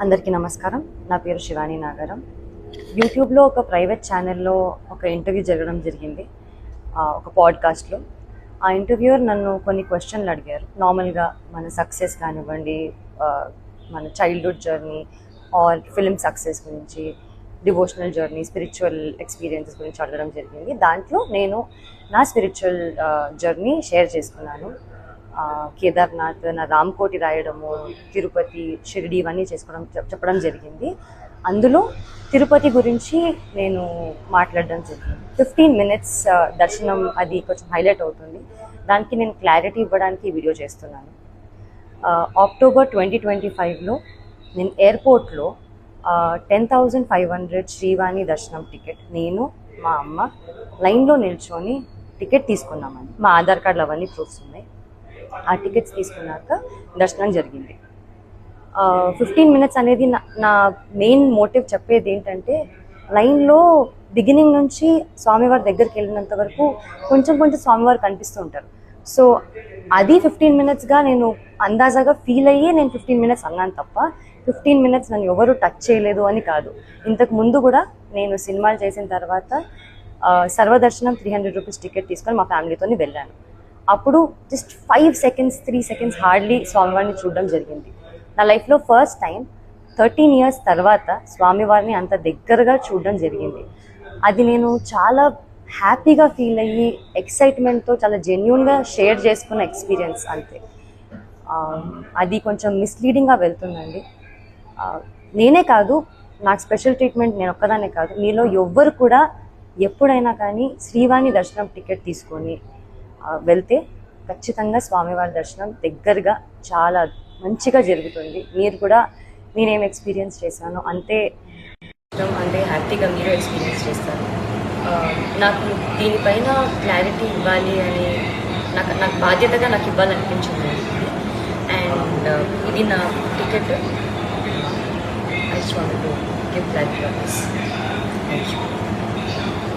అందరికీ నమస్కారం. నా పేరు శివాని నాగరం. యూట్యూబ్లో ఒక ప్రైవేట్ ఛానల్లో ఒక ఇంటర్వ్యూ జరగడం జరిగింది, ఒక పాడ్కాస్ట్లో. ఆ ఇంటర్వ్యూయర్ నన్ను కొన్ని క్వశ్చన్లు అడిగారు. నార్మల్గా మన సక్సెస్ కానివ్వండి, మన childhood journey or film success గురించి, డివోషనల్ జర్నీ, స్పిరిచువల్ ఎక్స్పీరియన్సెస్ గురించి అడగడం జరిగింది. దాంట్లో నేను నా స్పిరిచువల్ జర్నీ షేర్ చేసుకున్నాను. కేదార్నాథ్, నా రామ్కోటి రాయడము, తిరుపతి, షిరిడి ఇవన్నీ చెప్పడం జరిగింది. అందులో తిరుపతి గురించి నేను మాట్లాడడం జరిగింది. 15 minutes దర్శనం అది కొంచెం హైలైట్ అవుతుంది. దానికి నేను క్లారిటీ ఇవ్వడానికి వీడియో చేస్తున్నాను. అక్టోబర్ 2025లో నేను ఎయిర్పోర్ట్లో 10,500 శ్రీవాణి దర్శనం టికెట్ నేను మా అమ్మ లైన్లో నిల్చొని టికెట్ తీసుకున్నామని. మా ఆధార్ కార్డులు అవన్నీ ప్రూఫ్స్ ఉన్నాయి. ఆ టికెట్స్ తీసుకున్నాక దర్శనం జరిగింది. 15 minutes అనేది నా మెయిన్ మోటివ్ చెప్పేది ఏంటంటే, లైన్లో బిగినింగ్ నుంచి స్వామివారి దగ్గరికి వెళ్ళినంత వరకు కొంచెం స్వామివారు కనిపిస్తూ ఉంటారు. సో అది 15 minutesగా నేను అందాజాగా ఫీల్ అయ్యి నేను 15 minutes అన్నాను తప్ప 15 minutes నన్ను ఎవరు టచ్ చేయలేదు అని కాదు. ఇంతకు ముందు కూడా నేను సినిమాలు చేసిన తర్వాత సర్వదర్శనం 300 రూపీస్ టికెట్ తీసుకొని మా ఫ్యామిలీతో వెళ్ళాను. అప్పుడు జస్ట్ 5 seconds 3 seconds హార్డ్లీ స్వామివారిని చూడడం జరిగింది. నా లైఫ్లో ఫస్ట్ టైం 13 years తర్వాత స్వామివారిని అంత దగ్గరగా చూడడం జరిగింది. అది నేను చాలా హ్యాపీగా ఫీల్ అయ్యి ఎక్సైట్మెంట్తో చాలా జెన్యూన్గా షేర్ చేసుకున్న ఎక్స్పీరియన్స్ అంతే. అది కొంచెం మిస్లీడింగ్గా వెళ్తుందండి. నేనే కాదు, నాకు స్పెషల్ ట్రీట్మెంట్ నేను ఒక్కదానే కాదు, మీలో ఎవ్వరు కూడా ఎప్పుడైనా కానీ శ్రీవాణి దర్శనం టికెట్ తీసుకొని వెళ్తే ఖచ్చితంగా స్వామివారి దర్శనం దగ్గరగా చాలా మంచిగా జరుగుతుంది. మీరు కూడా నేనేం ఎక్స్పీరియన్స్ చేశానో అంతే హ్యాపీగా మీరు ఎక్స్పీరియన్స్ చేస్తారు. నాకు దీనిపైన క్లారిటీ ఇవ్వాలి అని నాకు బాధ్యతగా నాకు ఇవ్వాలనిపించింది. అండ్ ఇది నా ticket. I want to give clarity on this. Thank you.